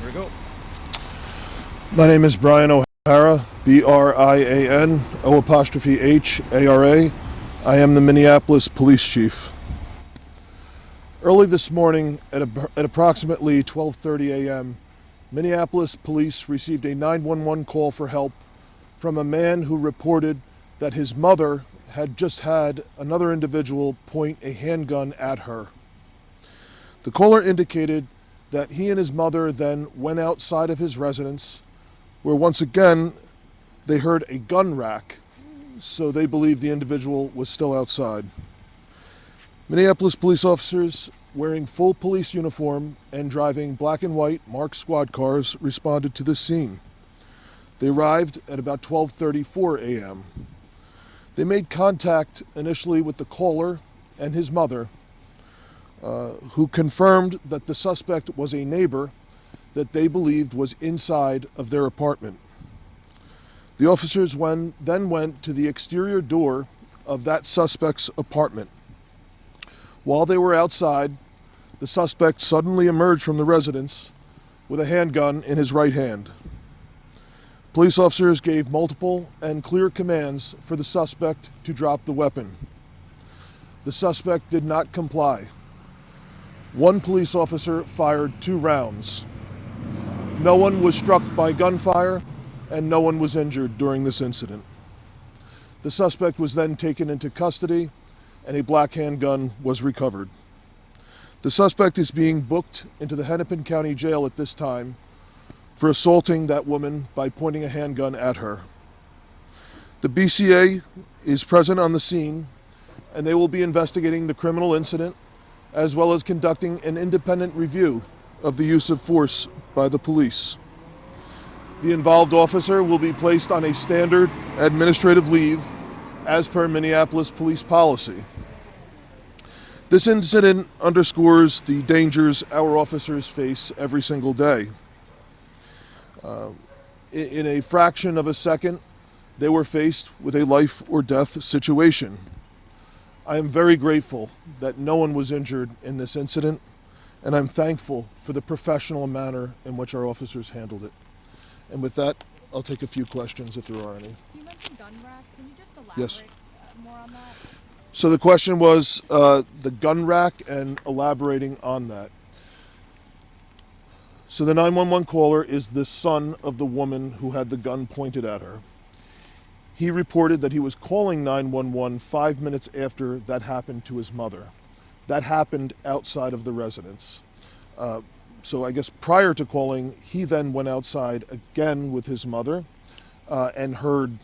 Here we go. My name is Brian O'Hara, Brian, O''Hara. I am the Minneapolis Police Chief. Early this morning at approximately 12:30 a.m., Minneapolis police received a 911 call for help from a man who reported that his mother had just had another individual point a handgun at her. The caller indicated that he and his mother then went outside of his residence, where once again they heard a gun rack, so they believed the individual was still outside. Minneapolis police officers wearing full police uniform and driving black and white marked squad cars responded to this scene. They arrived at about 12:34 a.m. They made contact initially with the caller and his mother, who confirmed that the suspect was a neighbor that they believed was inside of their apartment. The officers then went to the exterior door of that suspect's apartment. While they were outside, the suspect suddenly emerged from the residence with a handgun in his right hand. Police officers gave multiple and clear commands for the suspect to drop the weapon. The suspect did not comply. One police officer fired 2 rounds. No one was struck by gunfire, and no one was injured during this incident. The suspect was then taken into custody, and a black handgun was recovered. The suspect is being booked into the Hennepin County Jail at this time for assaulting that woman by pointing a handgun at her. The BCA is present on the scene, and they will be investigating the criminal incident as well as conducting an independent review of the use of force by the police. The involved officer will be placed on a standard administrative leave as per Minneapolis police policy. This incident underscores the dangers our officers face every single day. In a fraction of a second, they were faced with a life or death situation. I am very grateful that no one was injured in this incident, and I'm thankful for the professional manner in which our officers handled it. And with that, I'll take a few questions if there are any. You mentioned gun rack. Can you just elaborate Yes. more on that? So the question was the gun rack and elaborating on that. So the 911 caller is the son of the woman who had the gun pointed at her. He reported that he was calling 911 5 minutes after that happened to his mother. That happened outside of the residence. So I guess prior to calling, he then went outside again with his mother and heard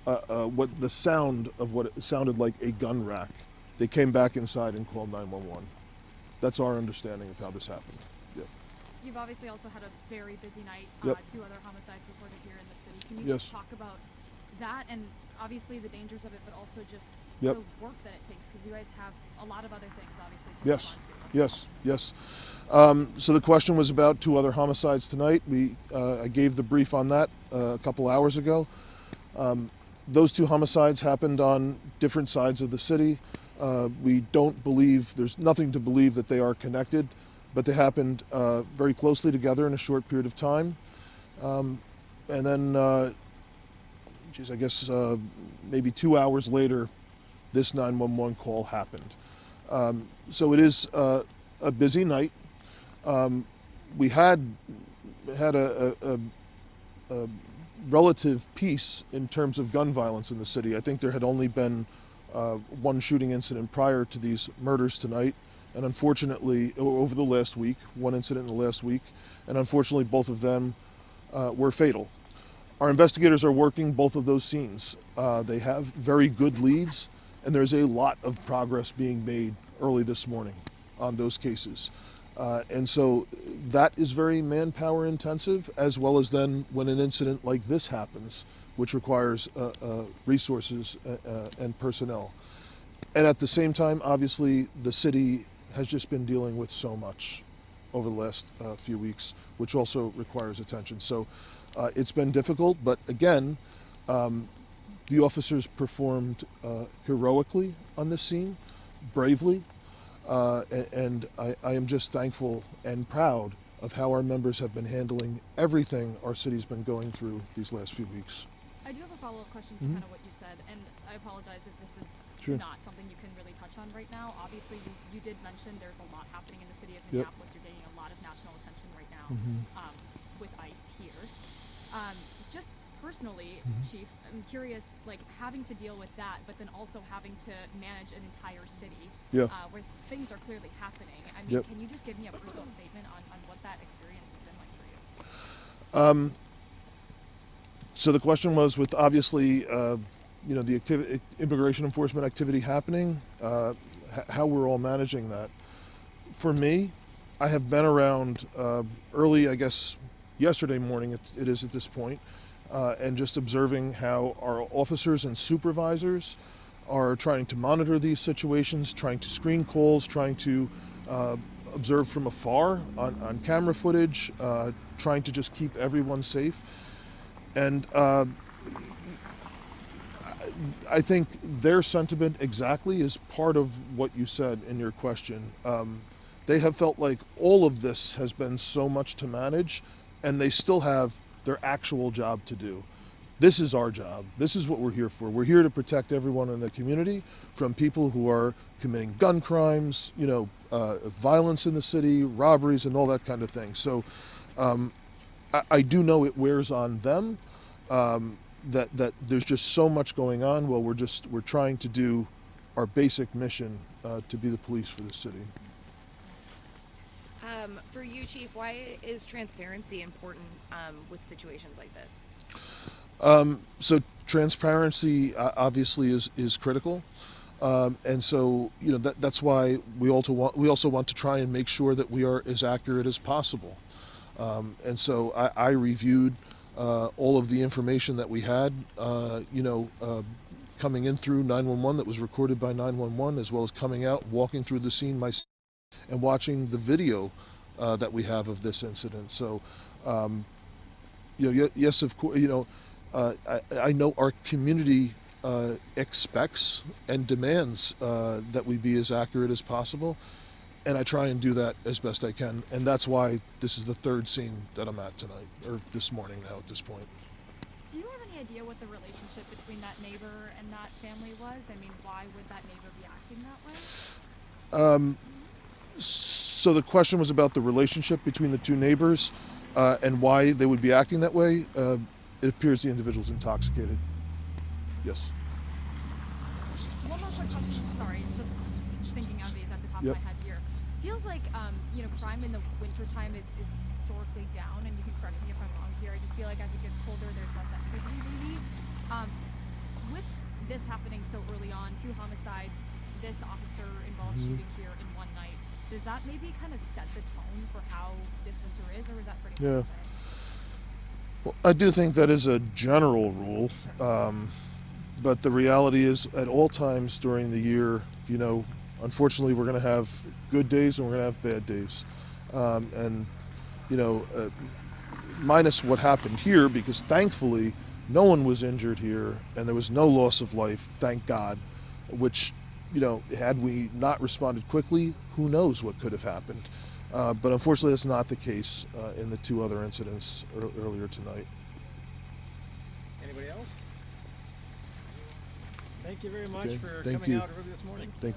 what the sound of what it sounded like a gun rack. They came back inside and called 911. That's our understanding of how this happened. Yep. You've obviously also had a very busy night. Yep. 2 other homicides reported here in the city. Can you Yes. just talk about that and obviously the dangers of it, but also just Yep. the work that it takes? Because you guys have a lot of other things, obviously, to Yes. respond to. Yes. So the question was about 2 other homicides tonight. I gave the brief on that a couple hours ago. Those 2 homicides happened on different sides of the city. We don't believe, there's nothing to believe that they are connected, but they happened very closely together in a short period of time. And then, I guess maybe 2 hours later, this 911 call happened. So it is a busy night. We had a relative peace in terms of gun violence in the city. I think there had only been 1 shooting incident prior to these murders tonight, and unfortunately, over the last week, 1 incident in the last week, and unfortunately both of them were fatal. Our investigators are working both of those scenes. They have very good leads, and there's a lot of progress being made early this morning on those cases. And so that is very manpower intensive, as well as then when an incident like this happens, which requires resources and personnel. And at the same time, obviously, the city has just been dealing with so much over the last few weeks, which also requires attention. So it's been difficult, but again, the officers performed heroically on this scene, bravely, and I am just thankful and proud of how our members have been handling everything our city's been going through these last few weeks. I do have a follow-up question to kind of what you said, and I apologize if this is Sure. not something you can really touch on right now. Obviously, you did mention there's a lot happening in the city of Yep. Minneapolis. You're getting a lot of national attention right now with ICE here. Just personally, Chief, I'm curious, like having to deal with that, but then also having to manage an entire city Yeah. where things are clearly happening. I mean, Yep. can you just give me a personal statement on what that experience has been like for you? So the question was, with obviously, the immigration enforcement activity happening, how we're all managing that. For me, I have been around early, I guess, yesterday morning. It is at this point, and just observing how our officers and supervisors are trying to monitor these situations, trying to screen calls, trying to observe from afar on camera footage, trying to just keep everyone safe. And I think their sentiment exactly is part of what you said in your question. They have felt like all of this has been so much to manage, and they still have their actual job to do. This is our job. This is what we're here for. We're here to protect everyone in the community from people who are committing gun crimes, violence in the city, robberies, and all that kind of thing. So I do know it wears on them. That there's just so much going on. Well, we're trying to do our basic mission to be the police for the city. For you, Chief, why is transparency important with situations like this? So transparency obviously is critical, and so that's why we also want to try and make sure that we are as accurate as possible. And so I reviewed all of the information that we had, coming in through 911 that was recorded by 911, as well as coming out, walking through the scene myself, and watching the video that we have of this incident. So, yes, of course, I know our community expects and demands that we be as accurate as possible, and I try and do that as best I can. And that's why this is the third scene that I'm at tonight, or this morning now at this point. Do you have any idea what the relationship between that neighbor and that family was? I mean, why would that neighbor be acting that way? So the question was about the relationship between the two neighbors and why they would be acting that way. It appears the individual's intoxicated. Yes. One more quick question. Sorry, just thinking of these at the top Yep. of my head here. Feels like crime in the wintertime is historically down, and you can correct me if I'm wrong here. I just feel like as it gets colder, there's less activity maybe. With this happening so early on, 2 homicides, this officer involved shooting here in one night, does that maybe kind of set the tone for how this winter is, or is that pretty hard to say? Well, I do think that is a general rule, but the reality is at all times during the year, unfortunately we're going to have good days and we're going to have bad days. Minus what happened here, because thankfully no one was injured here and there was no loss of life, thank God, which, had we not responded quickly, who knows what could have happened. But unfortunately, that's not the case in the 2 other incidents earlier tonight. Anybody else? Thank you very much Okay, for thank coming you. out early this morning. Thank you.